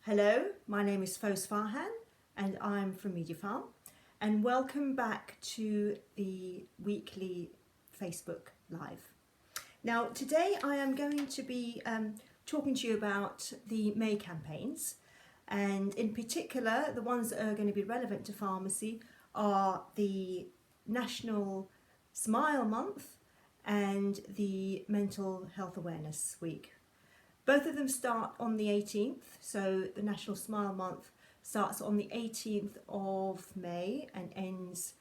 Hello, my name is Fos Farhan and I'm from Media Farm, and welcome back to the weekly Facebook Live. Now today I am going to be talking to you about the May campaigns, and in particular the ones that are going to be relevant to pharmacy are the National Smile Month and the Mental Health Awareness Week. Both of them start on the 18th, so the National Smile Month starts on the 18th of May and ends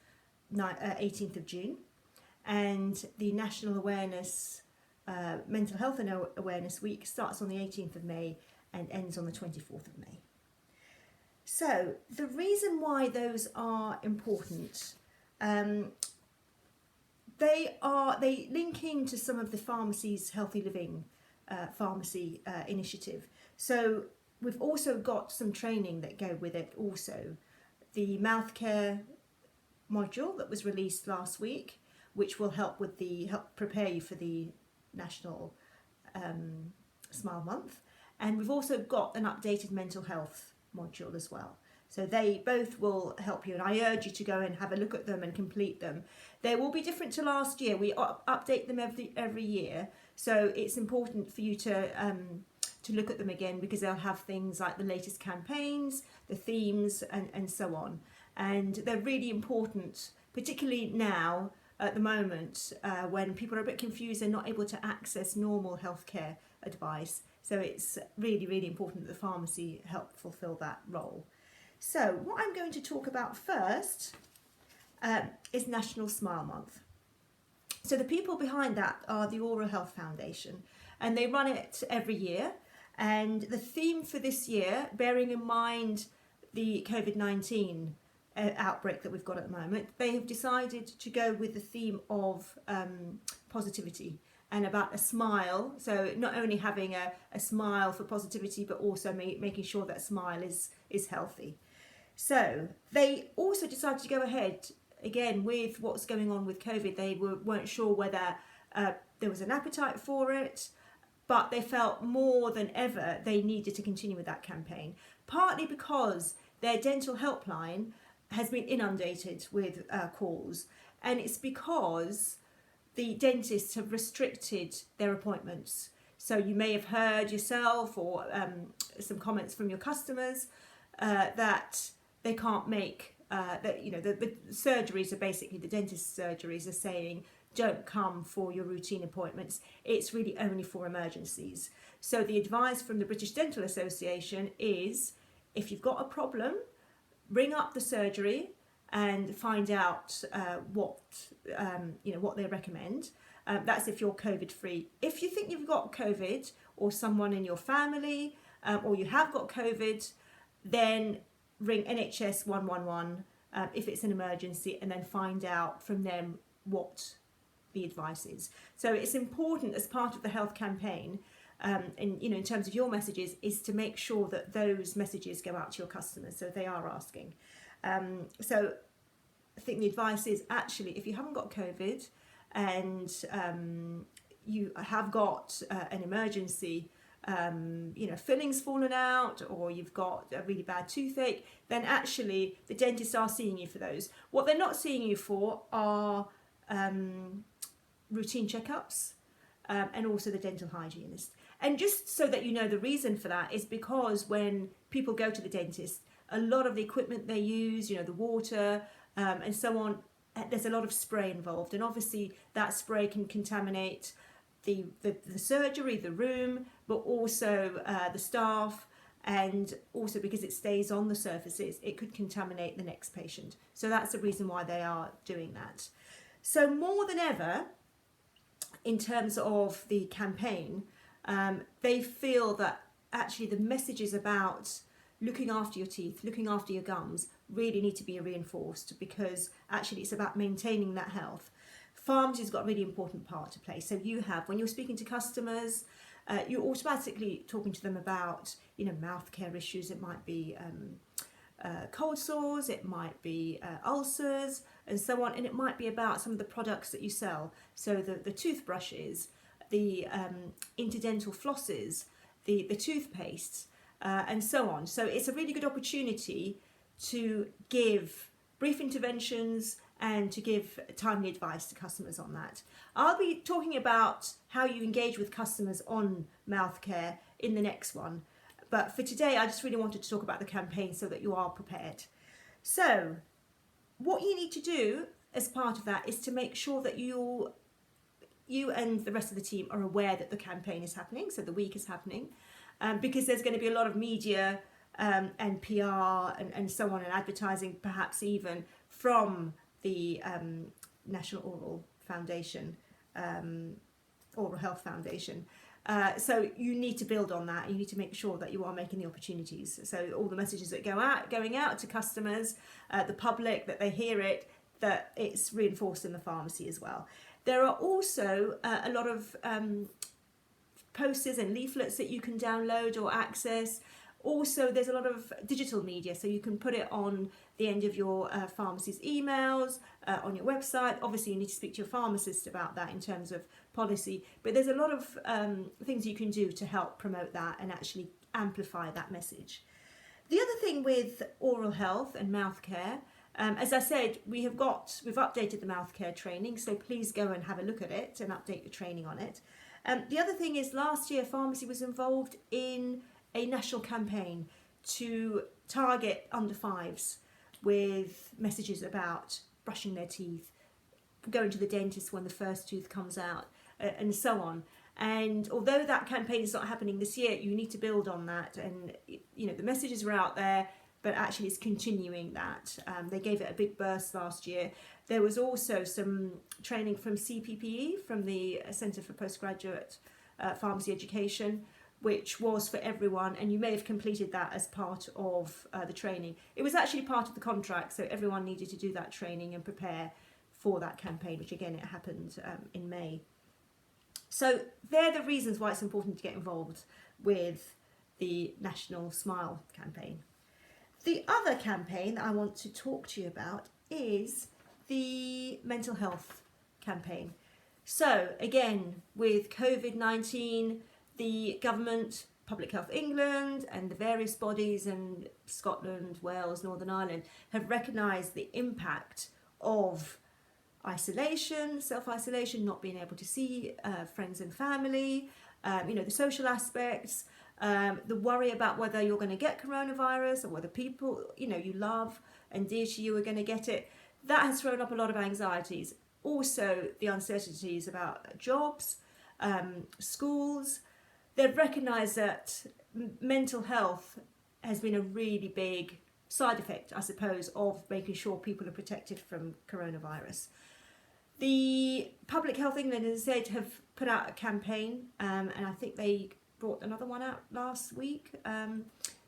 18th of June, and the National Mental Health Awareness Week starts on the 18th of May and ends on the 24th of May. So the reason why those are important, they link into some of the pharmacy's Healthy Living pharmacy initiative. So we've also got some training that go with it also. The mouth care module that was released last week, which will help prepare you for the National Smile Month. And we've also got an updated mental health module as well. So they both will help you, and I urge you to go and have a look at them and complete them. They will be different to last year. We update them every year, so it's important for you to look at them again, because they'll have things like the latest campaigns, the themes, and so on. And they're really important, particularly now at the moment when people are a bit confused and not able to access normal healthcare advice. So it's really, really important that the pharmacy help fulfill that role. So what I'm going to talk about first is National Smile Month. So the people behind that are the Oral Health Foundation, and they run it every year. And the theme for this year, bearing in mind the COVID-19 outbreak that we've got at the moment, they have decided to go with the theme of positivity and about a smile. So not only having a smile for positivity, but also making sure that smile is healthy. So they also decided to go ahead again with what's going on with COVID. They weren't sure whether there was an appetite for it, but they felt more than ever they needed to continue with that campaign, partly because their dental helpline has been inundated with calls, and it's because the dentists have restricted their appointments. So you may have heard yourself or some comments from your customers that they can't make, the surgeries are basically, the dentist surgeries are saying, don't come for your routine appointments. It's really only for emergencies. So the advice from the British Dental Association is, if you've got a problem, ring up the surgery and find out what they recommend. That's if you're COVID free. If you think you've got COVID, or someone in your family, or you have got COVID, then ring NHS 111 if it's an emergency, and then find out from them what the advice is. So it's important as part of the health campaign, in terms of your messages, is to make sure that those messages go out to your customers, so they are asking. So I think the advice is, actually, if you haven't got COVID and you have got an emergency, fillings fallen out, or you've got a really bad toothache, then actually the dentists are seeing you for those. What they're not seeing you for are routine checkups and also the dental hygienist. And just so that you know, the reason for that is because when people go to the dentist, a lot of the equipment they use, the water and so on, there's a lot of spray involved, and obviously that spray can contaminate the surgery, the room, but also the staff, and also because it stays on the surfaces, it could contaminate the next patient. So that's the reason why they are doing that. So more than ever, in terms of the campaign, they feel that actually the messages about looking after your teeth, looking after your gums, really need to be reinforced, because actually it's about maintaining that health. Pharmacy's got a really important part to play. So you have, when you're speaking to customers, you're automatically talking to them about, mouth care issues. It might be cold sores, it might be ulcers, and so on. And it might be about some of the products that you sell. So the toothbrushes, the interdental flosses, the toothpastes, and so on. So it's a really good opportunity to give brief interventions and to give timely advice to customers on that. I'll be talking about how you engage with customers on mouth care in the next one. But for today, I just really wanted to talk about the campaign so that you are prepared. So what you need to do as part of that is to make sure that you and the rest of the team are aware that the campaign is happening, so the week is happening, because there's going to be a lot of media and PR and so on, and advertising perhaps even from the National Oral Foundation, Oral Health Foundation. So you need to build on that. You need to make sure that you are making the opportunities. So all the messages that going out to customers, the public, that they hear it, that it's reinforced in the pharmacy as well. There are also a lot of posters and leaflets that you can download or access. Also, there's a lot of digital media, so you can put it on the end of your pharmacy's emails, on your website. Obviously, you need to speak to your pharmacist about that in terms of policy, but there's a lot of things you can do to help promote that and actually amplify that message. The other thing with oral health and mouth care, as I said, we've updated the mouth care training, so please go and have a look at it and update your training on it. The other thing is, last year pharmacy was involved in a national campaign to target under fives with messages about brushing their teeth, going to the dentist when the first tooth comes out, and so on. And although that campaign is not happening this year, you need to build on that. And the messages are out there, but actually it's continuing that. They gave it a big burst last year. There was also some training from CPPE, from the Centre for Postgraduate Pharmacy Education, which was for everyone, and you may have completed that as part of the training. It was actually part of the contract, so everyone needed to do that training and prepare for that campaign, which again, it happened in May. So they're the reasons why it's important to get involved with the National Smile campaign. The other campaign that I want to talk to you about is the mental health campaign. So again, with COVID-19, the government, Public Health England and the various bodies in Scotland, Wales, Northern Ireland have recognised the impact of isolation, self-isolation, not being able to see friends and family, the social aspects, the worry about whether you're going to get coronavirus or whether people, you love and dear to you are going to get it. That has thrown up a lot of anxieties. Also, the uncertainties about jobs, schools. They've recognised that mental health has been a really big side effect, I suppose, of making sure people are protected from coronavirus. The Public Health England, as I said, have put out a campaign, and I think they brought another one out last week.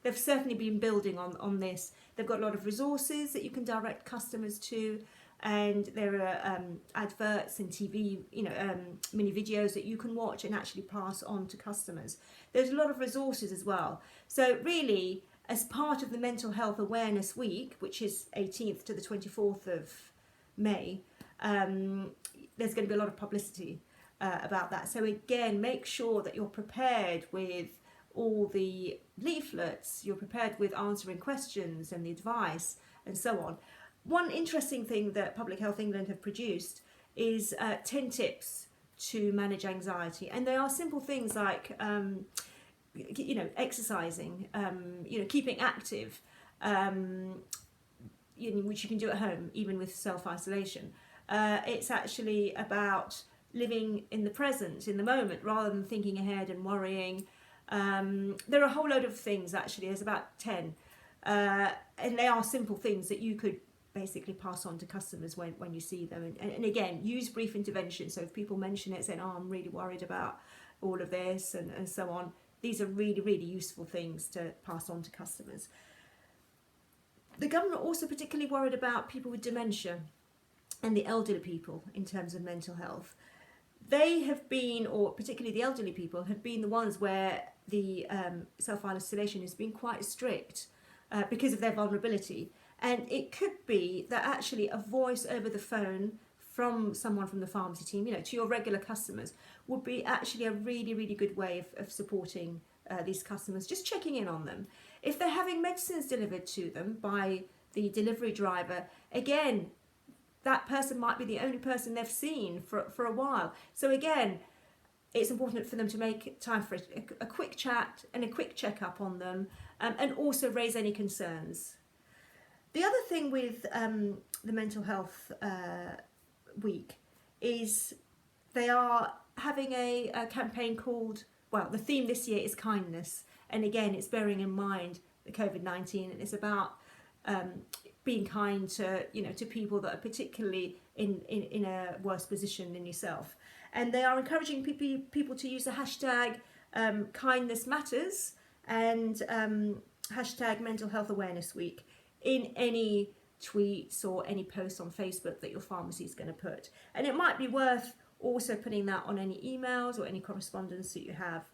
They've certainly been building on this. They've got a lot of resources that you can direct customers to, and there are adverts and TV, mini videos that you can watch and actually pass on to customers. There's a lot of resources as well. So really, as part of the Mental Health Awareness Week, which is 18th to the 24th of May, there's going to be a lot of publicity about that. So again, make sure that you're prepared with all the leaflets, you're prepared with answering questions and the advice and so on. One interesting thing that Public Health England have produced is 10 tips to manage anxiety. And they are simple things like, exercising, keeping active, which you can do at home, even with self-isolation. It's actually about living in the present, in the moment, rather than thinking ahead and worrying. There are a whole load of things, actually. There's about 10. And they are simple things that you could basically pass on to customers when you see them. And again, use brief intervention. So if people mention it, saying, I'm really worried about all of this and so on, these are really, really useful things to pass on to customers. The government are also particularly worried about people with dementia and the elderly people in terms of mental health. They have been, or particularly the elderly people, have been the ones where the self-isolation has been quite strict because of their vulnerability. And it could be that actually a voice over the phone from someone from the pharmacy team, to your regular customers, would be actually a really, really good way of supporting these customers, just checking in on them. If they're having medicines delivered to them by the delivery driver, again, that person might be the only person they've seen for a while. So again, it's important for them to make time for a quick chat and a quick check-up on them, and also raise any concerns. The other thing with the Mental Health Week is they are having a campaign called, well, the theme this year is kindness. And again, it's bearing in mind the COVID-19, and it's about being kind to, to people that are particularly in a worse position than yourself. And they are encouraging people to use the hashtag kindness matters and hashtag Mental Health Awareness Week in any tweets or any posts on Facebook that your pharmacy is going to put. And it might be worth also putting that on any emails or any correspondence that you have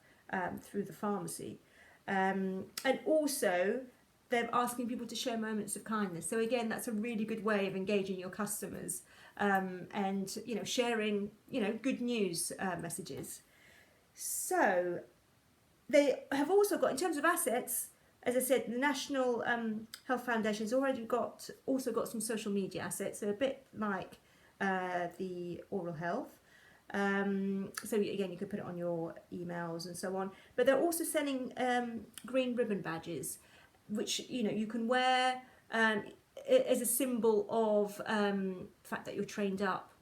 through the pharmacy. And also, they're asking people to share moments of kindness. So again, that's a really good way of engaging your customers and sharing good news messages. So they have also got, in terms of assets, as I said, the National Health Foundation has also got some social media assets, so a bit like the oral health. So again, you could put it on your emails and so on. But they're also selling green ribbon badges, which you can wear as a symbol of the fact that you're trained up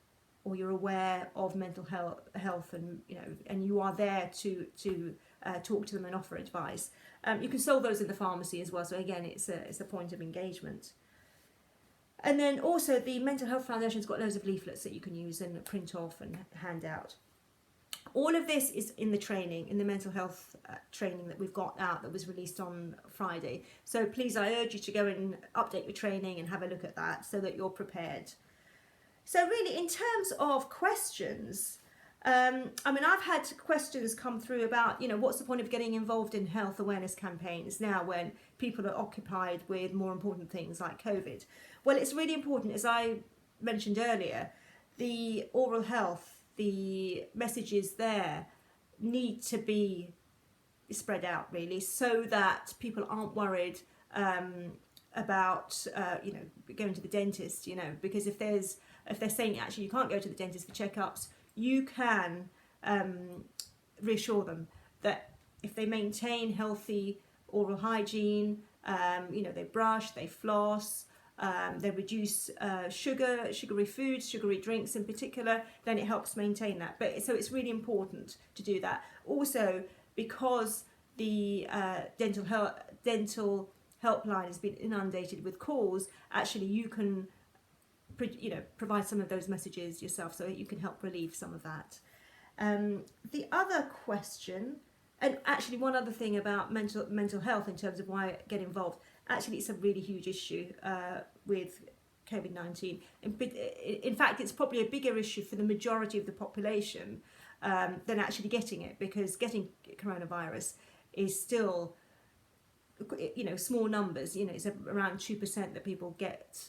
or you're aware of mental health, and and you are there to talk to them and offer advice. You can sell those in the pharmacy as well. So again, it's a point of engagement. And then also the Mental Health Foundation's got loads of leaflets that you can use and print off and hand out. All of this is in the training, in the mental health training that we've got out that was released on Friday. So please, I urge you to go and update your training and have a look at that so that you're prepared. So really, in terms of questions, I've had questions come through about, what's the point of getting involved in health awareness campaigns now when people are occupied with more important things like COVID? Well, it's really important, as I mentioned earlier, the oral health, the messages there need to be spread out really, so that people aren't worried about going to the dentist, because if they're saying actually you can't go to the dentist for checkups, you can reassure them that if they maintain healthy oral hygiene, they brush, they floss, they reduce sugary foods, sugary drinks in particular, then it helps maintain that. So it's really important to do that. Also, because the dental helpline has been inundated with calls, actually you can provide some of those messages yourself, so you can help relieve some of that. The other question, and actually one other thing about mental health in terms of why get involved, actually it's a really huge issue with COVID-19. In fact, it's probably a bigger issue for the majority of the population than actually getting it, because getting coronavirus is still small numbers. It's around 2% that people get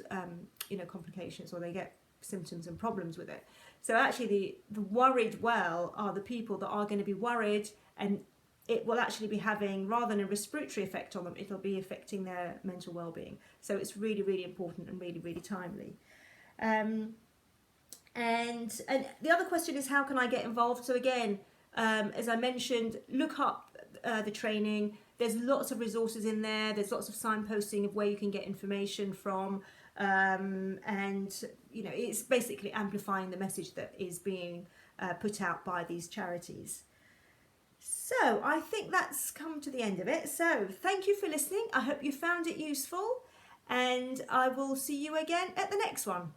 complications, or they get symptoms and problems with it. So actually the worried well are the people that are going to be worried, and it will actually be having, rather than a respiratory effect on them, it'll be affecting their mental well-being. So it's really, really important and really, really timely. And the other question is, how can I get involved? So again, as I mentioned, look up the training. There's lots of resources in there. There's lots of signposting of where you can get information from. And it's basically amplifying the message that is being put out by these charities. So I think that's come to the end of it. So thank you for listening. I hope you found it useful, and I will see you again at the next one.